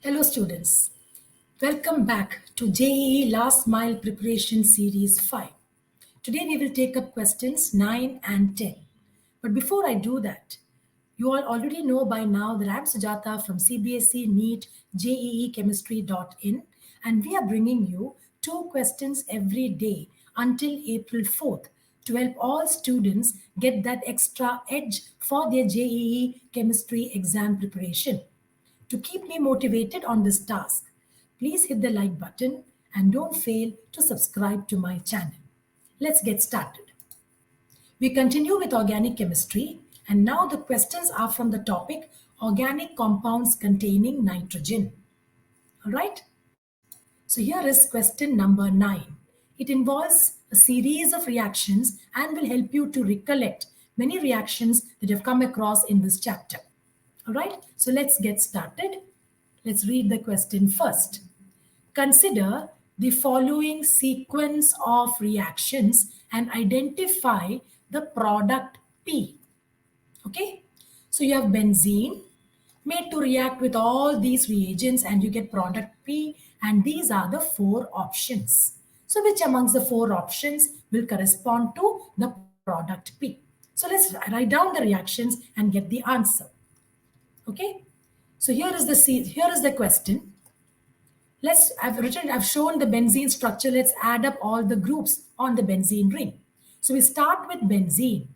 Hello students, welcome back to JEE Last Mile Preparation Series 5. Today we will take up questions 9 and 10. But before I do that, you all already know by now that I'm Sujata from CBSE NEET JEEchemistry.in, and we are bringing you two questions every day until April 4th to help all students get that extra edge for their JEE chemistry exam preparation. To keep me motivated on this task, please hit the like button and don't fail to subscribe to my channel. Let's get started. We continue with organic chemistry, and now the questions are from the topic organic compounds containing nitrogen. All right? So here is question number 9. It involves a series of reactions and will help you to recollect many reactions that you've come across in this chapter. All right, so let's get started. Let's read the question first. Consider the following sequence of reactions and identify the product P. Okay, so you have benzene made to react with all these reagents and you get product P, and these are the four options. So which amongst the four options will correspond to the product P? So let's write down the reactions and get the answer. Okay, so here is the question. I've shown the benzene structure. Let's add up all the groups on the benzene ring. So we start with benzene.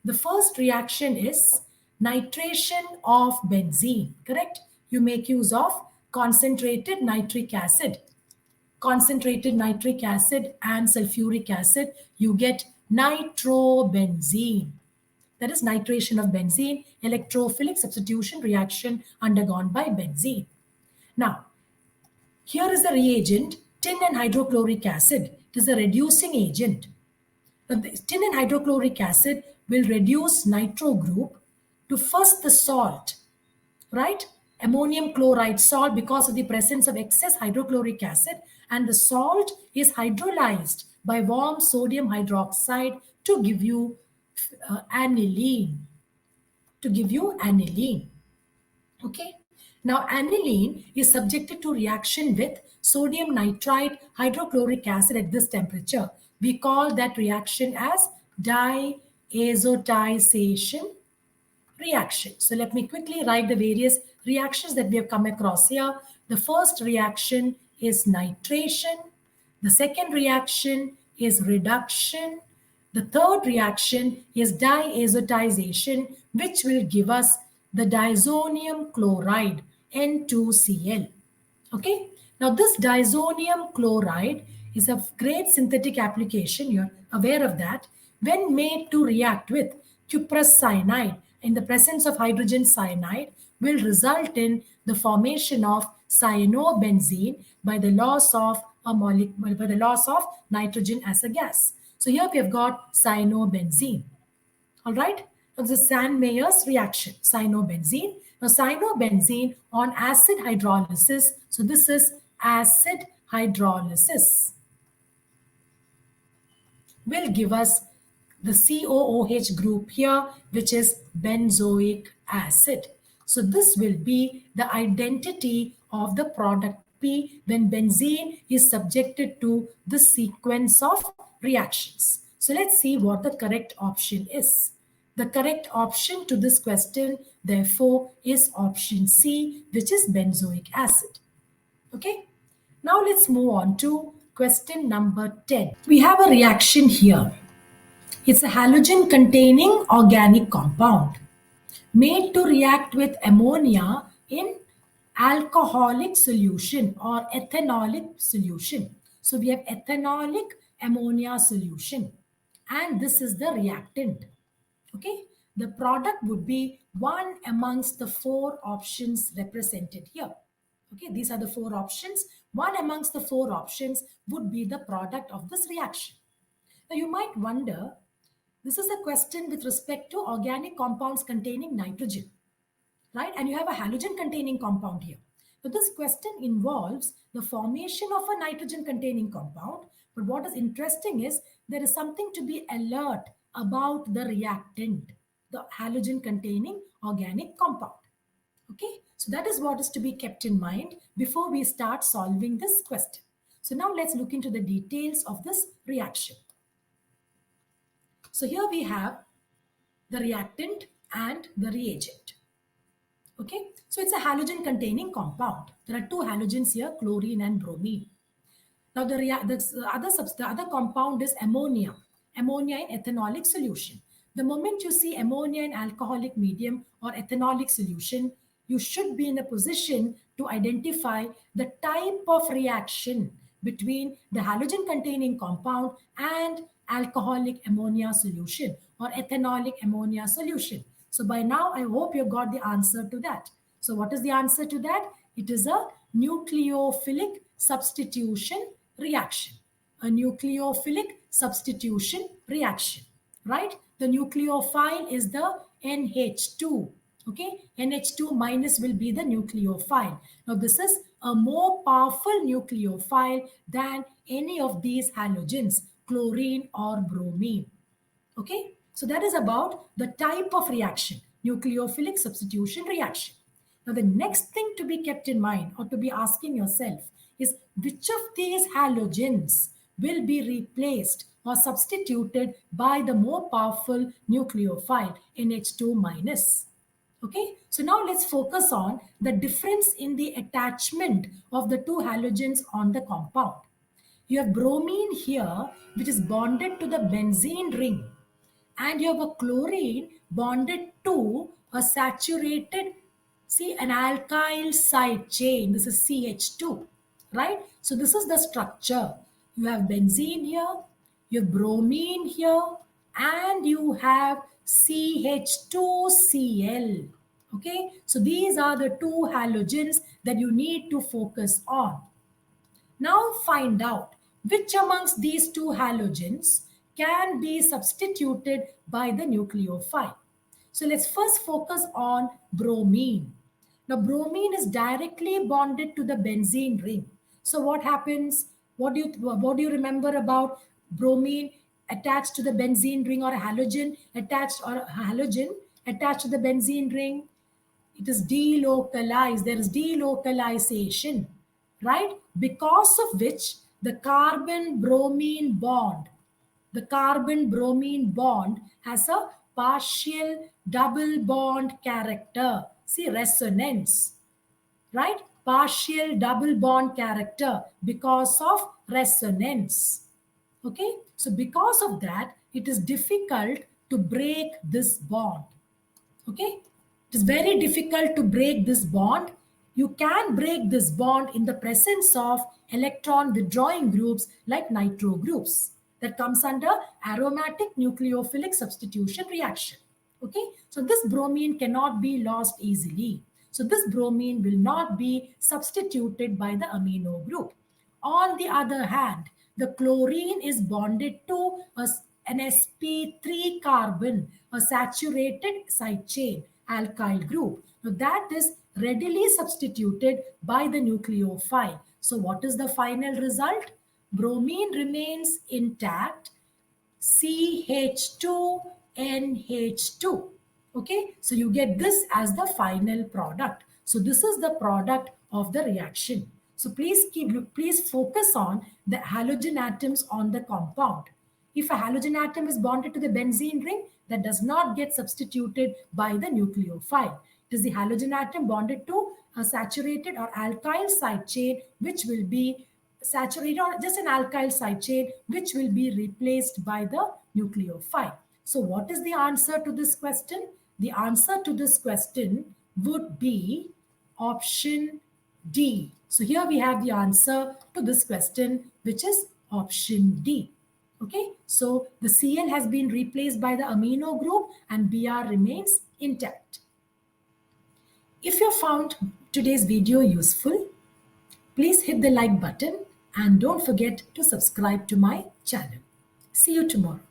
The first reaction is nitration of benzene, correct? You make use of concentrated nitric acid. Concentrated nitric acid and sulfuric acid, you get nitrobenzene. That is nitration of benzene, electrophilic substitution reaction undergone by benzene. Now, here is the reagent, tin and hydrochloric acid. It is a reducing agent. The tin and hydrochloric acid will reduce nitro group to first the salt, right? Ammonium chloride salt, because of the presence of excess hydrochloric acid, and the salt is hydrolyzed by warm sodium hydroxide to give you aniline. Okay. Now, aniline is subjected to reaction with sodium nitrite hydrochloric acid at this temperature. We call that reaction as diazotization reaction. So let me quickly write the various reactions that we have come across here. The first reaction is nitration. The second reaction is reduction. The third reaction is diazotization, which will give us the diazonium chloride, N2Cl. Okay. Now this diazonium chloride is a great synthetic application. You're aware of that. When made to react with cuprous cyanide in the presence of hydrogen cyanide, will result in the formation of cyanobenzene by the loss of nitrogen as a gas. So here we have got cyanobenzene. All right. Now this is Sand-Meyer's reaction, cyanobenzene. Now cyanobenzene on acid hydrolysis. So this is acid hydrolysis. Will give us the COOH group here, which is benzoic acid. So this will be the identity of the product P when benzene is subjected to the sequence of reactions. So let's see what the correct option is. The correct option to this question, therefore, is option C, which is benzoic acid. Okay. Now let's move on to question number 10. We have a reaction here. It's a halogen containing organic compound made to react with ammonia in alcoholic solution or ethanolic solution. So we have ethanolic ammonia solution, and this is the reactant. Okay, the product would be one amongst the four options represented here. Okay, these are the four options. One amongst the four options would be the product of this reaction. Now you might wonder, this is a question with respect to organic compounds containing nitrogen, right? And you have a halogen containing compound here. So this question involves the formation of a nitrogen containing compound. But what is interesting is there is something to be alert about the reactant, the halogen containing organic compound. Okay, so that is what is to be kept in mind before we start solving this question. So now let's look into the details of this reaction. So here we have the reactant and the reagent. Okay, so it's a halogen containing compound. There are two halogens here, chlorine and bromine. Now the other compound is ammonia, ammonia in ethanolic solution. The moment you see ammonia in alcoholic medium or ethanolic solution, you should be in a position to identify the type of reaction between the halogen containing compound and alcoholic ammonia solution or ethanolic ammonia solution. So by now, I hope you got the answer to that. So what is the answer to that? It is a nucleophilic substitution reaction. A nucleophilic substitution reaction, right? The nucleophile is the NH2. Okay, NH2 minus will be the nucleophile. Now, this is a more powerful nucleophile than any of these halogens, chlorine or bromine. Okay, so that is about the type of reaction, nucleophilic substitution reaction. Now, the next thing to be kept in mind or to be asking yourself is which of these halogens will be replaced or substituted by the more powerful nucleophile NH2 minus. Okay, so now let's focus on the difference in the attachment of the two halogens on the compound. You have bromine here, which is bonded to the benzene ring, and you have a chlorine bonded to a saturated, see, an alkyl side chain. This is CH2, right? So this is the structure. You have benzene here, you have bromine here, and you have CH2Cl. Okay, so these are the two halogens that you need to focus on. Now find out which amongst these two halogens can be substituted by the nucleophile. So let's first focus on bromine. Now bromine is directly bonded to the benzene ring. So what happens? What do you remember about bromine attached to the benzene ring, or a halogen attached to the benzene ring? It is delocalized. There is delocalization, right? Because of which the carbon bromine bond has a partial double bond character. See, resonance, right? Partial double bond character because of resonance. Okay, so because of that, it is difficult to break this bond. Okay, it is very difficult to break this bond. You can break this bond in the presence of electron withdrawing groups like nitro groups. That comes under aromatic nucleophilic substitution reaction. Okay, so this bromine cannot be lost easily. So this bromine will not be substituted by the amino group. On the other hand, the chlorine is bonded to an sp3 carbon, a saturated side chain alkyl group. Now that is readily substituted by the nucleophile. So what is the final result? Bromine remains intact, CH2NH2. Okay, so you get this as the final product. So this is the product of the reaction. So please focus on the halogen atoms on the compound. If a halogen atom is bonded to the benzene ring, that does not get substituted by the nucleophile. It is the halogen atom bonded to a saturated or alkyl side chain, which will be saturated, or just an alkyl side chain, which will be replaced by the nucleophile. So what is the answer to this question? The answer to this question would be option D. So here we have the answer to this question, which is option D. Okay, so the Cl has been replaced by the amino group and Br remains intact. If you found today's video useful, please hit the like button and don't forget to subscribe to my channel. See you tomorrow.